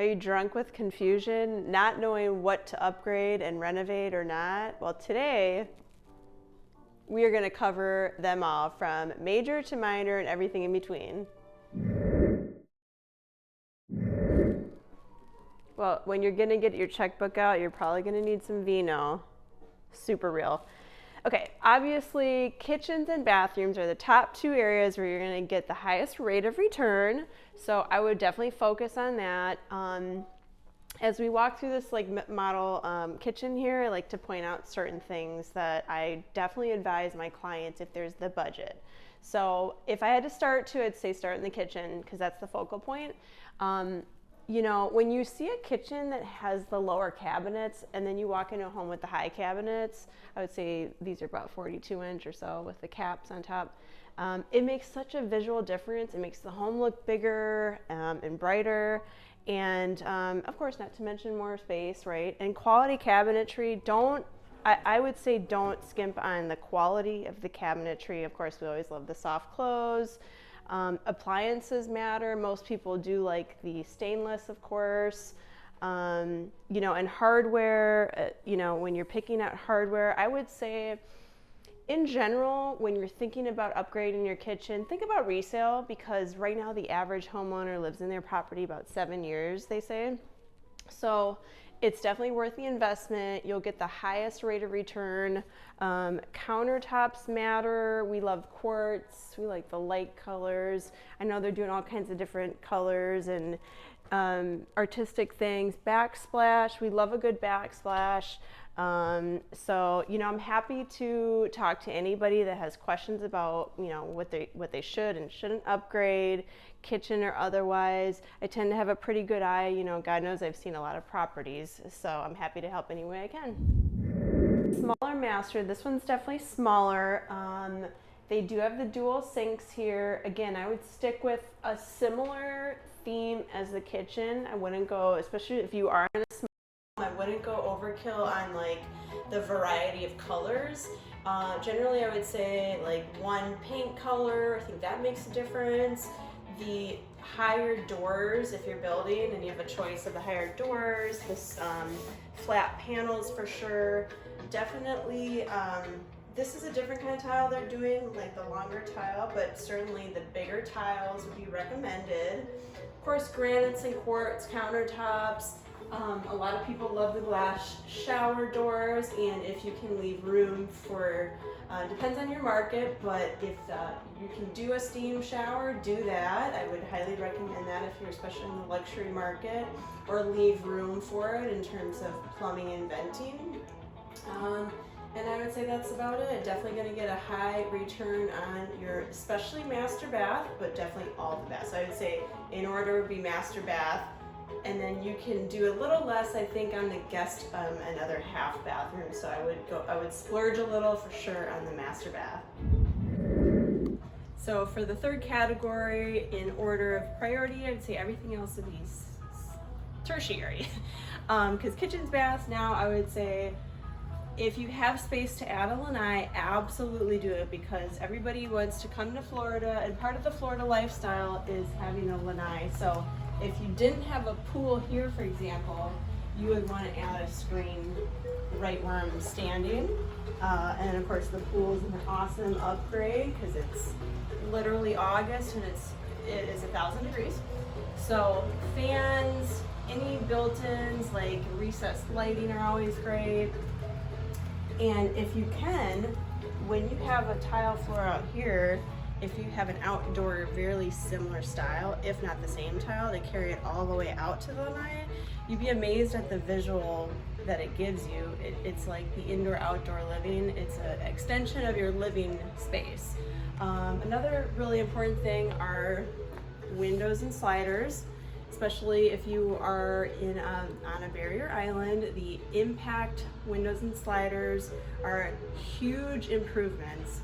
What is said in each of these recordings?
Are you drunk with confusion, not knowing what to upgrade and renovate or not? Well, today we are going to cover them all, from major to minor and everything in between. Well, when you're going to get your checkbook out, you're probably going to need some vino. Super real. Okay, obviously kitchens and bathrooms are the top two areas where you're going to get the highest rate of return. So I would definitely focus on that. As we walk through this model kitchen here, I like to point out certain things that I definitely advise my clients if there's the budget. So if I had to start to, I'd say start in the kitchen because that's the focal point. You know, when you see a kitchen that has the lower cabinets and then you walk into a home with the high cabinets, I would say these are about 42 inch or so with the caps on top. It makes such a visual difference. It makes the home look bigger and brighter. And of course, not to mention more space, right? And quality cabinetry, I would say don't skimp on the quality of the cabinetry. Of course, we always love the soft close. Appliances matter. Most people do like the stainless, of course. You know, and hardware, you know, when you're picking out hardware, I would say in general, when you're thinking about upgrading your kitchen, think about resale, because right now the average homeowner lives in their property about 7 years, they say. So it's definitely worth the investment. You'll get the highest rate of return. Countertops matter. We love quartz. We like the light colors. I know they're doing all kinds of different colors and artistic things. Backsplash. We love a good backsplash. So, you know, I'm happy to talk to anybody that has questions about, you know, what they should and shouldn't upgrade, kitchen or otherwise. I tend to have a pretty good eye. You know, God knows I've seen a lot of properties, so I'm happy to help any way I can. Smaller master. This one's definitely smaller. They do have the dual sinks here. Again, I would stick with a similar theme as the kitchen. I wouldn't go, especially if you are in a small, I wouldn't go overkill on like the variety of colors. Generally, I would say like one paint color. I think that makes a difference. The higher doors, if you're building and you have a choice of the higher doors, this flat panels for sure. Definitely, this is a different kind of tile they're doing, like the longer tile, but certainly the bigger tiles would be recommended. Of course, granites and quartz countertops. A lot of people love the glass shower doors, and if you can leave room for, depends on your market, but if you can do a steam shower, do that. I would highly recommend that if you're especially in the luxury market, or leave room for it in terms of plumbing and venting. And I would say that's about it. Definitely going to get a high return on your, especially master bath, but definitely all the baths. So I would say in order would be master bath, and then you can do a little less, I think, on the guest another half bathroom. So I would splurge a little for sure on the master bath. So for the third category, in order of priority, I would say everything else would be tertiary. Because kitchens, baths, now I would say if you have space to add a lanai, absolutely do it, because everybody wants to come to Florida, and part of the Florida lifestyle is having a lanai. So if you didn't have a pool here, for example, you would want to add a screen right where I'm standing. And of course the pool is an awesome upgrade because it's literally August and it is 1,000 degrees. So fans, any built-ins like recessed lighting are always great. And if you can, when you have a tile floor out here, if you have an outdoor, very similar style, if not the same tile, to carry it all the way out to the lanai, you'd be amazed at the visual that it gives you. It's like the indoor-outdoor living. It's an extension of your living space. Another really important thing are windows and sliders, especially if you are on a barrier island. The impact windows and sliders are huge improvements.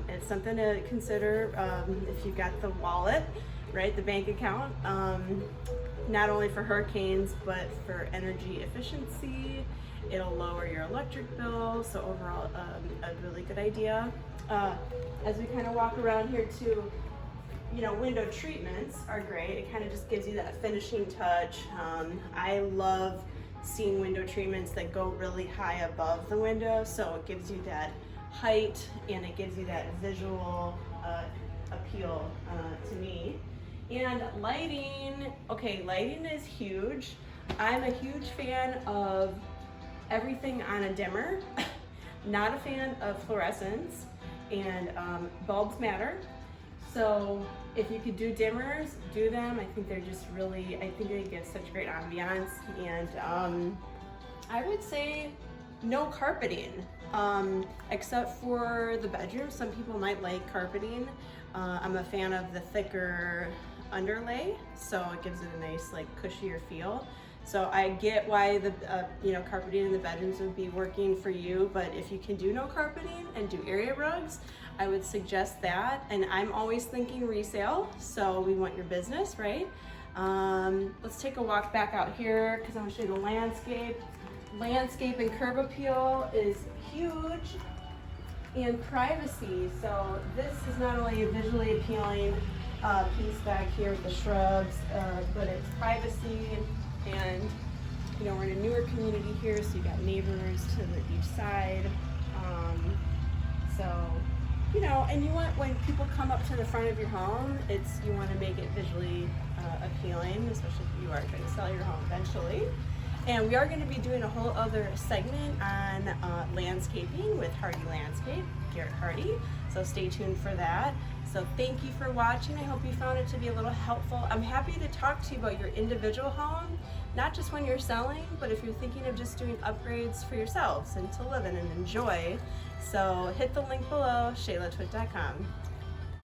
It's something to consider if you've got the wallet, right, the bank account, not only for hurricanes, but for energy efficiency. It'll lower your electric bill, so overall a really good idea. As we kind of walk around here too, you know, window treatments are great. It kind of just gives you that finishing touch. I love seeing window treatments that go really high above the window, so it gives you that height and it gives you that visual appeal to me. And lighting, okay, lighting is huge. I'm a huge fan of everything on a dimmer. Not a fan of fluorescents, and bulbs matter. So if you could do dimmers, do them. I think they're just really, I think they give such great ambiance. And I would say no carpeting, except for the bedroom. Some people might like carpeting. I'm a fan of the thicker underlay, so it gives it a nice, like, cushier feel. So I get why the you know, carpeting in the bedrooms would be working for you, but if you can do no carpeting and do area rugs, I would suggest that. And I'm always thinking resale, so we want your business, right? Let's take a walk back out here because I want to show you the landscape. Landscape and curb appeal is huge, and privacy. So this is not only a visually appealing piece back here with the shrubs, but it's privacy. And you know, we're in a newer community here, so you got neighbors to each side. So you know, and you want, when people come up to the front of your home, you want to make it visually appealing, especially if you are trying to sell your home eventually. And we are going to be doing a whole other segment on landscaping with Hardy Landscape, Garrett Hardy. So stay tuned for that. So thank you for watching. I hope you found it to be a little helpful. I'm happy to talk to you about your individual home, not just when you're selling, but if you're thinking of just doing upgrades for yourselves and to live in and enjoy. So hit the link below, shaylatwit.com.